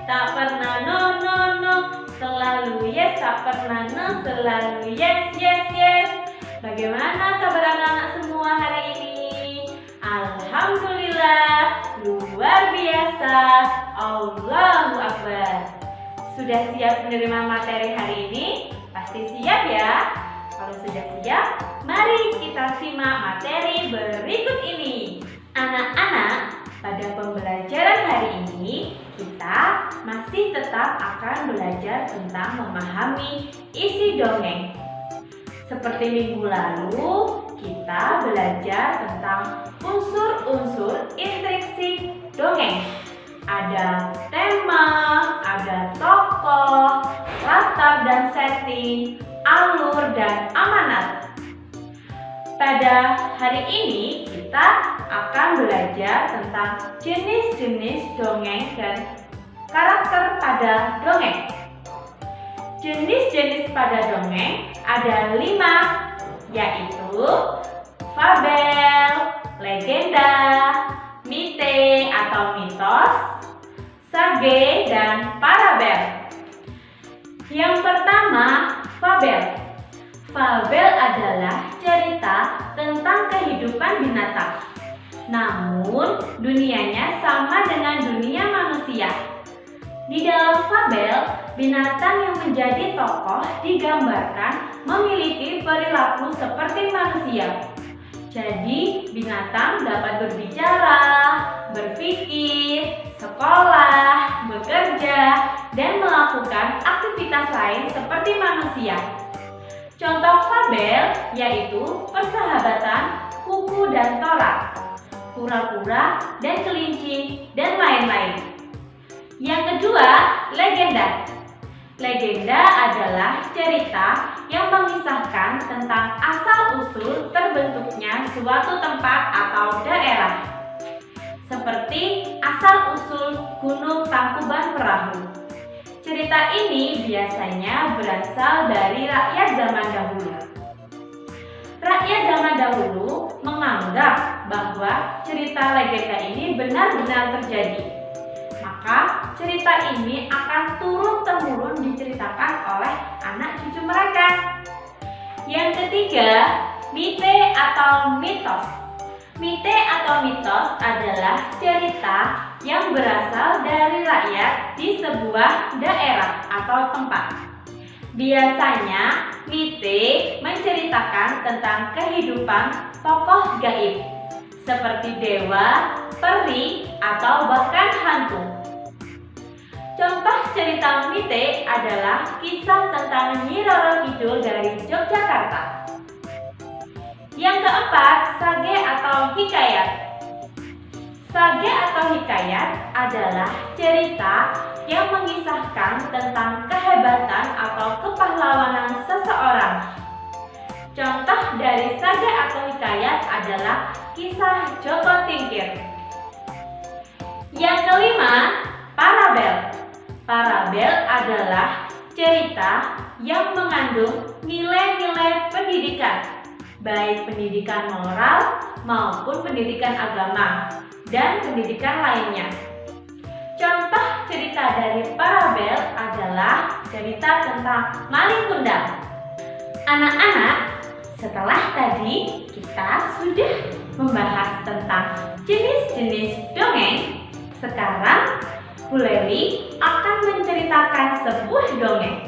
tak pernah no no no, selalu yes, tak pernah no, selalu yes yes yes. Bagaimana kabar anak-anak semua hari ini? Alhamdulillah, luar biasa. Allahu Akbar. Sudah siap menerima materi hari ini? Pasti siap ya? Kalau sudah siap, mari kita simak materi berikut ini. Anak-anak, pada pembelajaran hari ini kita masih tetap akan belajar tentang memahami isi dongeng. Seperti minggu lalu, kita belajar tentang unsur-unsur intrinsik dongeng. Ada tema, ada tokoh, latar dan setting, alur dan amanat. Pada hari ini kita akan belajar tentang jenis-jenis dongeng dan karakter pada dongeng. Jenis-jenis pada dongeng ada 5, yaitu fabel, legenda, mite atau mitos, sage, dan parabel. Yang pertama, fabel. Fabel adalah cerita tentang kehidupan binatang. Namun, dunianya sama dengan dunia manusia. Di dalam fabel, binatang yang menjadi tokoh digambarkan memiliki perilaku seperti manusia. Jadi, binatang dapat berbicara, berpikir, sekolah, bekerja, dan melakukan aktivitas lain seperti manusia. Contoh fabel yaitu persahabatan kuku dan torak, kura-kura dan kelinci, dan lain-lain. Yang kedua, legenda. Legenda adalah cerita yang mengisahkan tentang asal-usul terbentuknya suatu tempat atau daerah. Seperti asal-usul Gunung Tangkuban Perahu. Cerita ini biasanya berasal dari rakyat zaman dahulu. Rakyat zaman dahulu menganggap bahwa cerita legenda ini benar-benar terjadi. Maka cerita ini akan turun-temurun diceritakan oleh anak cucu mereka. Yang ketiga, mite atau mitos. Mite atau mitos adalah cerita yang berasal dari rakyat di sebuah daerah atau tempat. Biasanya, mite menceritakan tentang kehidupan tokoh gaib, seperti dewa, peri, atau bahkan hantu. Contoh cerita mite adalah kisah tentang Nyi Roro Kidul dari Yogyakarta. Yang keempat, sage atau hikayat. Sage atau hikayat adalah cerita yang mengisahkan tentang kehebatan atau kepahlawanan seseorang. Contoh dari sage atau hikayat adalah kisah Joko Tingkir. Yang kelima, parabel. Parabel adalah cerita yang mengandung nilai-nilai pendidikan, baik pendidikan moral maupun pendidikan agama dan pendidikan lainnya. Contoh cerita dari parabel adalah cerita tentang maling kundang. Anak-anak, setelah tadi kita sudah membahas tentang jenis-jenis dongeng, sekarang Bu Leli akan menceritakan sebuah dongeng.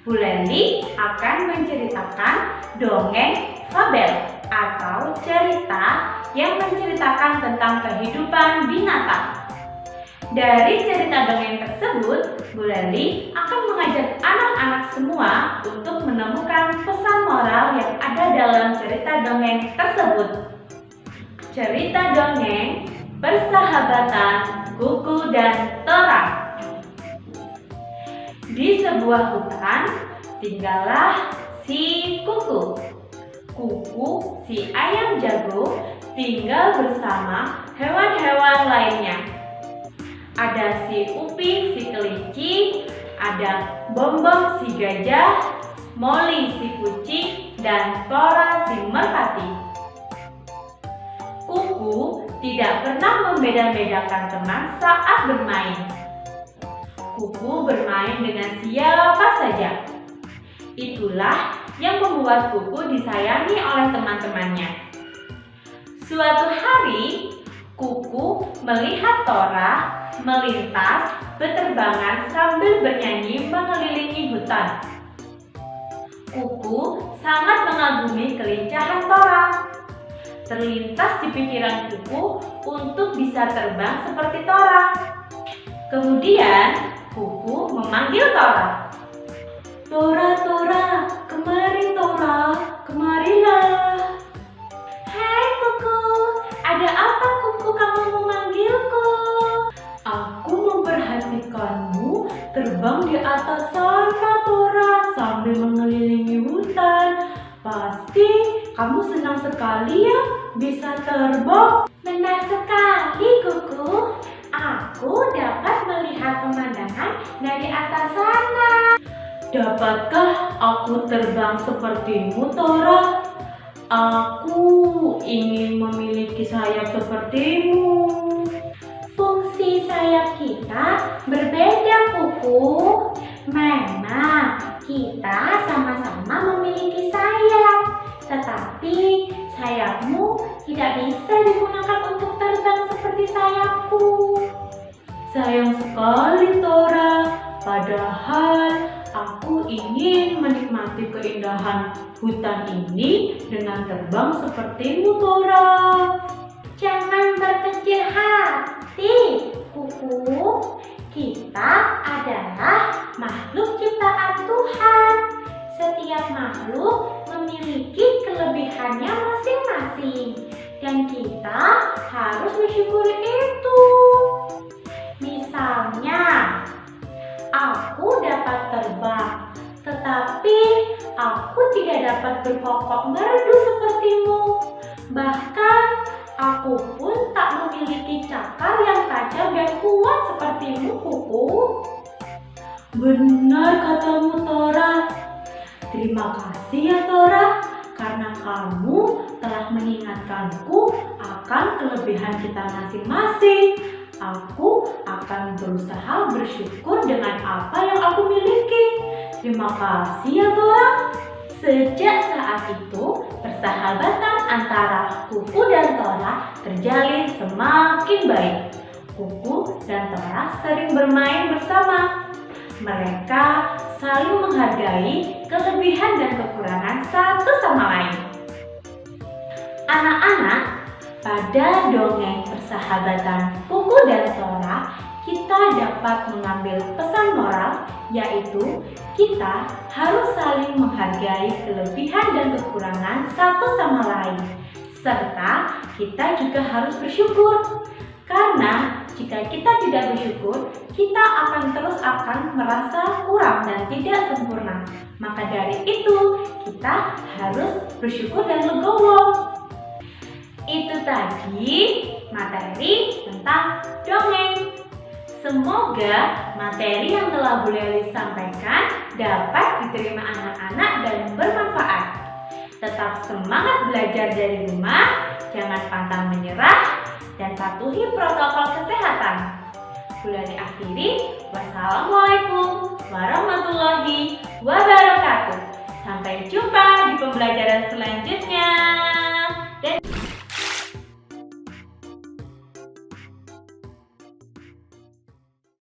Bu Leli akan menceritakan dongeng fabel atau cerita yang menceritakan tentang kehidupan binatang. Dari cerita dongeng tersebut, Bu Leli akan mengajak anak-anak semua untuk menemukan pesan moral yang ada dalam cerita dongeng tersebut. Cerita dongeng Persahabatan Kuku dan Torak. Di sebuah hutan tinggallah si Kuku. Kuku, si ayam jago, tinggal bersama hewan-hewan lainnya. Ada si Uping, si kelinci, ada Bombom, si gajah, Molly, si kucing, dan Tora, si merpati. Kuku tidak pernah membeda-bedakan teman saat bermain. Kuku bermain dengan siapa saja. Itulah yang membuat Kuku disayangi oleh teman-temannya. Suatu hari, Kuku melihat Tora melintas berterbangan sambil bernyanyi mengelilingi hutan. Kuku sangat mengagumi kelincahan Tora. Terlintas di pikiran Kuku untuk bisa terbang seperti Tora. Kemudian Kuku memanggil Tora. Tora, Tora, kemari Tora, kemarilah. Hai Kuku, ada apa Kuku kamu memanggilku? Aku memperhatikanmu terbang di atas sana Tora sambil mengelilingi hutan. Pasti kamu senang sekali ya bisa terbang. Benar sekali Kuku, aku dapat melihat pemandangan dari atas sana. Dapatkah aku terbang sepertimu Tora? Aku ingin memiliki sayap sepertimu. Fungsi sayap kita berbeda Kuku. Memang kita sama-sama memiliki sayap, tetapi sayapmu tidak bisa digunakan untuk terbang seperti sayapku. Sayang sekali Tora, padahal aku ingin menikmati keindahan hutan ini dengan terbang sepertimu Tora. Jangan berkecil hati, Kuku. Kita adalah makhluk ciptaan Tuhan. Setiap makhluk memiliki kelebihannya masing-masing, dan kita harus mensyukuri itu. Misalnya, aku dapat terbang, tetapi aku tidak dapat berkokok merdu sepertimu. Bahkan, aku pun tak memiliki cakar yang tajam dan kuat sepertimu, Kuku. Benar katamu, Tora. Terima kasih ya, Tora, karena kamu telah mengingatkanku akan kelebihan kita masing-masing. Aku akan berusaha bersyukur dengan apa yang aku miliki. Terima kasih ya, Tora. Sejak saat itu, persahabatan antara Kuku dan Tora terjalin semakin baik. Kuku dan Tora sering bermain bersama. Mereka saling menghargai kelebihan dan kekurangan satu sama lain. Anak-anak, pada dongeng persahabatan Kuku dan Tora, kita dapat mengambil pesan moral, yaitu kita harus saling menghargai kelebihan dan kekurangan satu sama lain. Serta kita juga harus bersyukur. Karena jika kita tidak bersyukur, kita akan merasa kurang dan tidak sempurna. Maka dari itu, kita harus bersyukur dan legowo. Itu tadi materi tentang dongeng. Semoga materi yang telah Bu Leli sampaikan dapat diterima anak-anak dan bermanfaat. Tetap semangat belajar dari rumah, jangan pantang menyerah, dan patuhi protokol kesehatan. Bu Leli akhiri, wassalamualaikum warahmatullahi wabarakatuh. Sampai jumpa di pembelajaran selanjutnya.